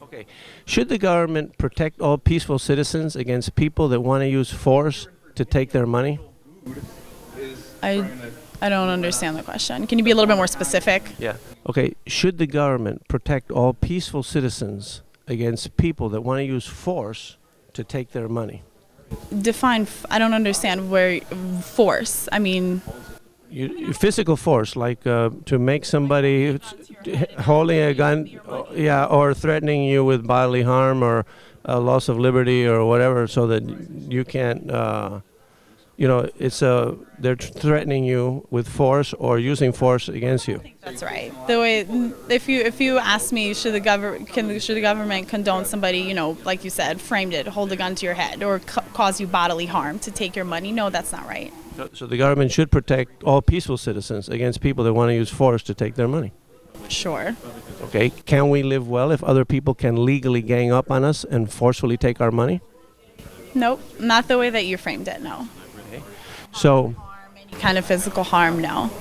Okay. Should the government protect all peaceful citizens against people that want to use force to take their money? I I don't understand the question. Can you be a little bit more specific? Yeah. Okay. Should the government protect all peaceful citizens against people that want to use force to take their money? Define. I don't understand where force. I mean, Physical force, like to make somebody holding a gun, yeah, or threatening you with bodily harm or loss of liberty or whatever, so that you can't. They're threatening you with force or using force against you. that's right. The way, if you ask me, should the government condone somebody, like you said, framed it, hold a gun to your head, or cause you bodily harm to take your money? No, that's not right. So the government should protect all peaceful citizens against people that want to use force to take their money. Sure. Okay. Can we live well if other people can legally gang up on us and forcefully take our money? Nope, not the way that you framed it. No. So, Any kind of physical harm? No.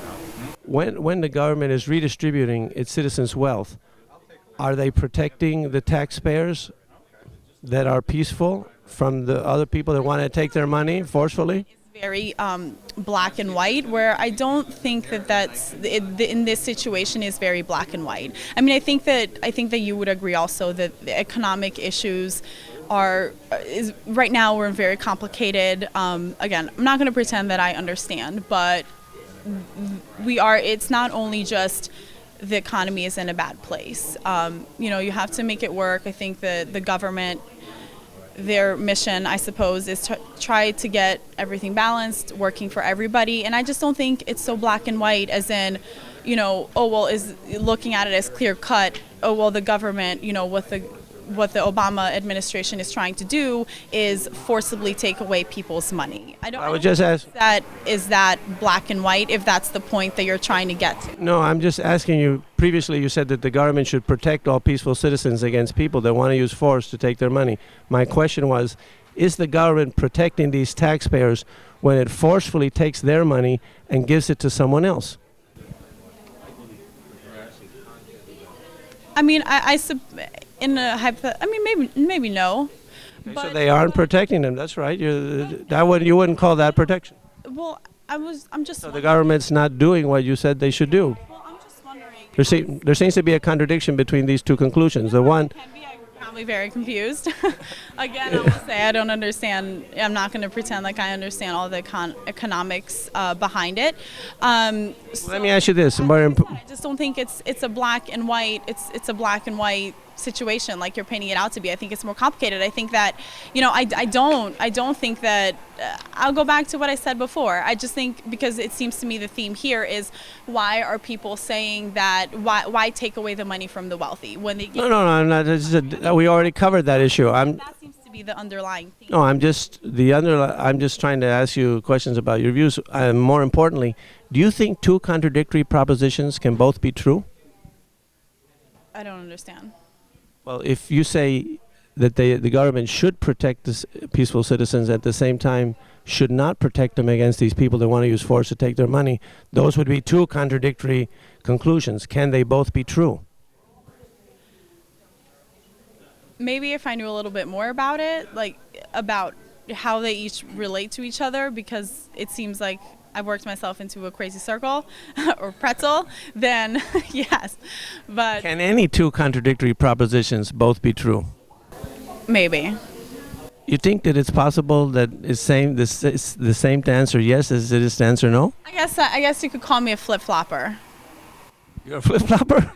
when the government is redistributing its citizens' wealth, are they protecting the taxpayers that are peaceful from the other people that want to take their money forcefully? Very black and white, where I don't think that's in this situation is very black and white. I mean, I think that you would agree also that the economic issues is right now we're very complicated. Again, I'm not going to pretend that I understand, but it's not only just the economy is in a bad place. You have to make it work. I think that the government, their mission, I suppose, is to try to get everything balanced, working for everybody. And I just don't think it's so black and white, as in, is looking at it as clear cut. Oh, well, the government, what the Obama administration is trying to do is forcibly take away people's money. I would just ask, is that black and white, if that's the point that you're trying to get to? No, I'm just asking you, previously you said that the government should protect all peaceful citizens against people that want to use force to take their money. My question was, is the government protecting these taxpayers when it forcefully takes their money and gives it to someone else? I mean, maybe no. Okay, so they aren't protecting them. That's right. You wouldn't call that protection. Well, I'm just. So the government's not doing what you said they should do. Well, I'm just wondering. There seems to be a contradiction between these two conclusions. The one. I'm probably very confused. Again, I will say I don't understand. I'm not going to pretend like I understand all the economics behind it. Let me ask you this. I just don't think it's a black and white. It's a black and white situation like you're painting it out to be. I think it's more complicated. I think that, I don't think that. I'll go back to what I said before. I just think, because it seems to me the theme here is, why are people saying that? Why take away the money from the wealthy when they? No, I'm not. We already covered that issue. That seems to be the underlying theme. No, I'm just trying to ask you questions about your views. More importantly, do you think two contradictory propositions can both be true? I don't understand. Well, if you say that the government should protect the peaceful citizens, at the same time should not protect them against these people that want to use force to take their money, those would be two contradictory conclusions. Can they both be true? Maybe if I knew a little bit more about it, like about how they each relate to each other, because it seems like I've worked myself into a crazy circle or pretzel, then yes. But can any two contradictory propositions both be true? Maybe. You think that it's possible that it's the same to answer yes as it is to answer no? I guess you could call me a flip-flopper. You're a flip-flopper?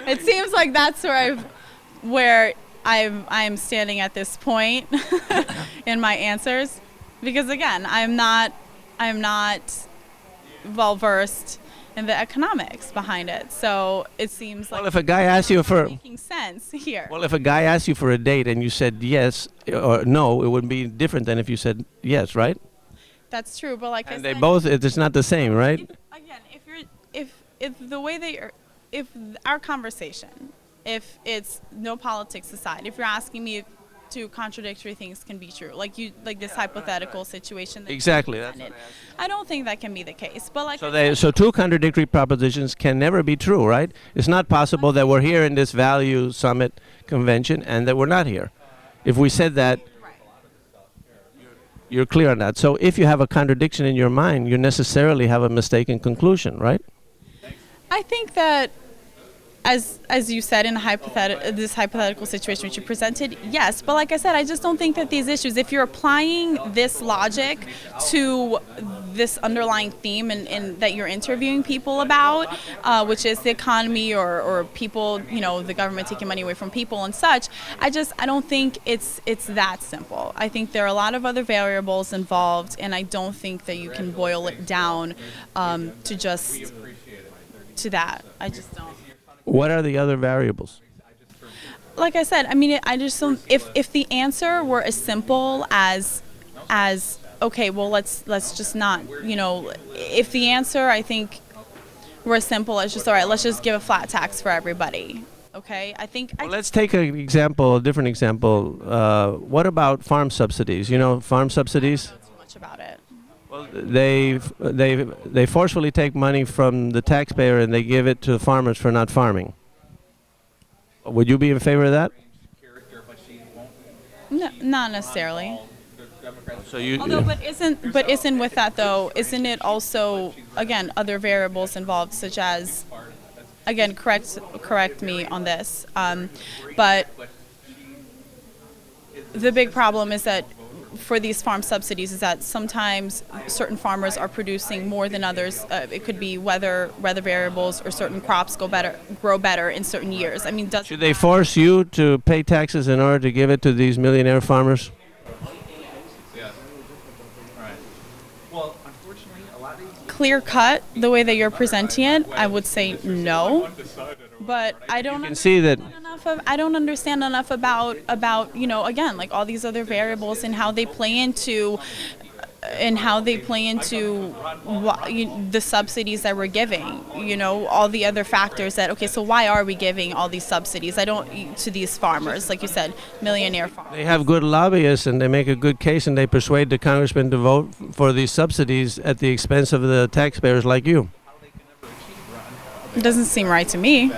It seems like that's where I'm standing at this point in my answers, because again, I'm not well versed in the economics behind it, so it seems like, well, if a guy asks you for making sense here. Well, if a guy asked you for a date and you said yes or no, it would be different than if you said yes, right? That's true, but like, and they both, it's not the same, right? If the way if our conversation, if it's no politics aside, if you're asking me two contradictory things can be true. Like this hypothetical situation. That Exactly. you That's presented. I don't think that can be the case. But like so two contradictory propositions can never be true, right? It's not possible that we're here in this value summit convention and that we're not here. If we said that, you're clear on that. So if you have a contradiction in your mind, you necessarily have a mistaken conclusion, right? I think that, as you said in this hypothetical situation which you presented, yes. But like I said, I just don't think that these issues, if you're applying this logic to this underlying theme and that you're interviewing people about, which is the economy or people, the government taking money away from people and such, I don't think it's that simple. I think there are a lot of other variables involved, and I don't think that you can boil it down to that. I just don't. What are the other variables? Like I said, I mean, I just don't. If the answer were as simple as okay, well, let's just not. If the answer, I think, were as simple as just all right, let's just give a flat tax for everybody. Okay, I think. Well, let's take a different example. What about farm subsidies? Farm subsidies. I don't know too much about it. Well, they forcefully take money from the taxpayer and they give it to the farmers for not farming. Would you be in favor of that? No, not necessarily. So you. Although, but isn't with that though? Isn't it also again other variables involved, such as, again, correct me on this, but the big problem is that for these farm subsidies is that sometimes certain farmers are producing more than others. It could be weather variables, or certain crops grow better in certain years. I mean, should they force you to pay taxes in order to give it to these millionaire farmers? Clear cut, the way that you're presenting it, I would say no. But I don't. You can see that. I don't understand enough about again, like all these other variables and how they play into the subsidies that we're giving. All the other factors that, okay, so why are we giving all these subsidies? To these farmers, like you said, millionaire farmers. They have good lobbyists and they make a good case and they persuade the congressman to vote for these subsidies at the expense of the taxpayers like you. It doesn't seem right to me.